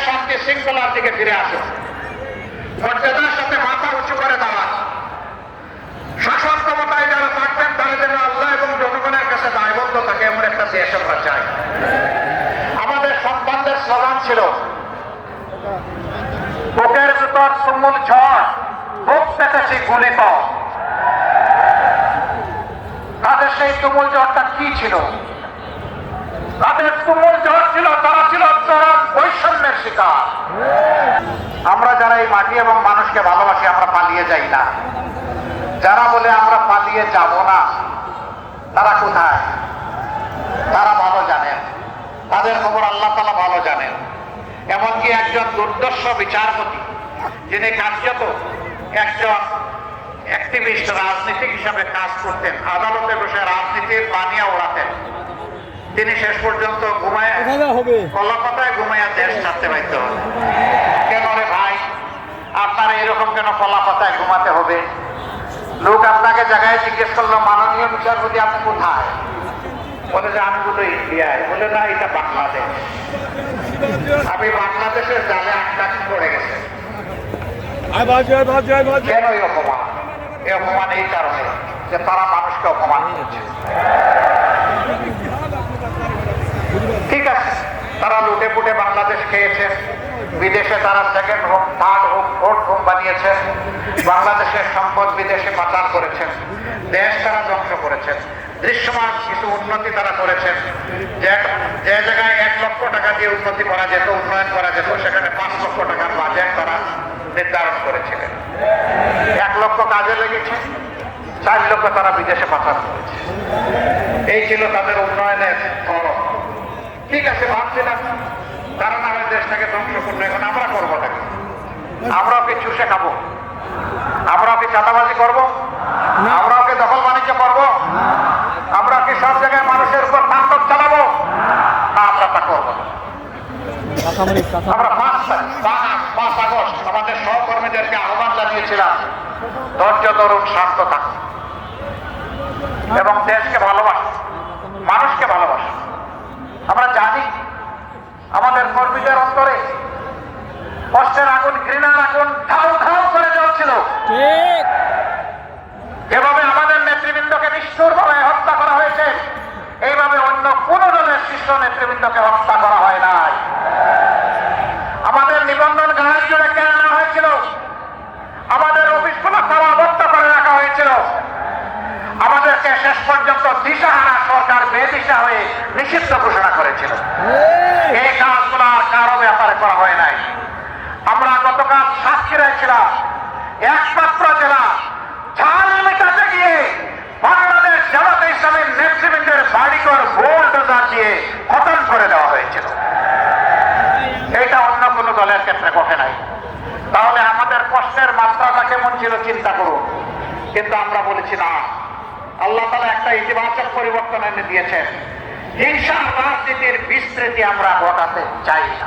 শান্তি শৃঙ্খলার দিকে ফিরে আসুন, মর্যাদার সাথে মাথা উঁচু করে দাঁড়ান। শাসন ক্ষমতায় যারা থাকবেন তারা যেন আল্লাহ এবং জনগণের কাছে দায়বদ্ধ থাকে এমন একটা দেশ আমরা চাই। আমাদের সন্তানদের স্লোগান ছিল, বুকের ভিতর তুমুল ঝড়, বুক পেতেছি গুলি পাও। তাদের সেই তুমুল ঝড়টা কি ছিল? তাদের তুমুল ঝড় ছিল, তারা ছিল চরম বৈষম্যের শিকার। আমরা যারা এই মাটি এবং মানুষকে ভালোবাসি আমরা পালিয়ে যাই না। যারা বলে আমরা পালিয়ে যাব না, তারা কোথায়? তারা ভালো জানেন, তাদের খবর আল্লাহ তাআলা ভালো জানেন। এমনকি একজন দুর্দর্শ বিচারপতি, যিনি কার্যত একজন অ্যাক্টিভিস্ট রাজনীতিক হিসাবে কাজ করতেন, আদালতে বসে রাজনীতির বানিয়া ওড়াতেন, তিনি শেষ পর্যন্ত ঘুমায় কলাপাতায় ঘুমাইয়া দেশ ছাড়তে বাধ্য হন। কেন রে ভাই, আপনার এইরকম কেন কলাপাতায় ঘুমাতে হবে? লোক আপনাকে জায়গায় জিজ্ঞেস করলো, মাননীয় বিচারপতি আপনি কোথায়? বলে যে আমি বলো ইন্ডিয়ায়। বলে না, এটা বাংলাদেশ। আমি বাংলাদেশের জালে আটকাছি পড়ে গেছে। কেন এই অপমান? এই অপমান এই কারণে যে তারা মানুষকে অপমান করছে। ঠিক আছে, তারা লুটে পুটে বাংলাদেশ খেয়েছে, বিদেশে তারা second home, third home, fourth home বানিয়েছেন, বাংলাদেশের সম্পদ বিদেশে পাচার করেছেন, দেশ তারা ধ্বংস করেছেন, দৃশ্যমান কিছু উন্নতি তারা করেছেন। যে জায়গায় 1 লক্ষ টাকা দিয়ে উন্নতি করা যেত, উন্নয়ন করা যেত, সেখানে 5 লক্ষ টাকার বাজেট তারা নির্ধারণ করেছিলেন। 1 লক্ষ কাজে লেগেছে, 4 লক্ষ তারা বিদেশে পাচার করেছে। এই ছিল তাদের উন্নয়নের ধরন। ঠিক আছে, ভাবছিলাম তারা না হয় দেশটাকে ধ্বংস করলো, এখন আমরা করবো নাকি? আমরাও কি চুষে খাবো? আমরাও কি চাঁদাবাজি করবো? আমরাও কি দখল বাণিজ্য করবো? আমরা কি সব জায়গায় মানুষের উপর তাণ্ডব চালাবো? না, আমরা তা করবো না। আমরা 5 আগস্ট আমাদের সহকর্মীদেরকে আহ্বান জানিয়েছিলাম, ধৈর্য ধরুন, শান্ত থাকুন এবং দেশকে ভালোবাসুন, মানুষকে ভালোবাসুন। আমরা জানি আমাদের কর্মীদের অন্তরে কষ্টের আগুন, ঘৃণার আগুন ধাউ ধাউ করে জ্বলছিল। যেভাবে আমাদের নেতৃবৃন্দকে নিষ্ঠুরভাবে হত্যা করা হয়েছে, এইভাবে অন্য কোন দলের শীর্ষ নেতৃবৃন্দকে হত্যা করা হয় নাই। আমাদের নিবন্ধন গাড়ি জুড়ে কেড়ে নেওয়া হয়েছিল, আমাদের অফিসগুলো তালাবদ্ধ করে রাখা হয়েছিল, আমাদেরকে শেষ পর্যন্ত দিশাহারা সরকার বেদিশা হয়ে নিষিদ্ধ ঘোষণা করেছিল। এই কাজগুলো আর কারো ব্যাপারে করা হয় নাই। আমরা গতকাল সাতক্ষীরায় ছিলাম, একমাত্র জেলা ঝাল মেটাতে গিয়ে বাংলাদেশ জামাতে ইসলামের নেতৃবৃন্দের বাড়িঘর বোল্ডোজার দিয়ে খতম করে দেওয়া হয়েছিল। এটা অন্য কোন দলের ক্ষেত্রে ঘটে নাই। তাহলে আমাদের কষ্টের মাত্রাটা কেমন ছিল চিন্তা করুন। কিন্তু আমরা বলেছি না, আল্লাহ তাআলা একটা ইতিবাচক পরিবর্তন এনে দিয়েছেন। হিংসা রাজনীতির বিস্তৃতি আমরা ঘটাতে চাই না।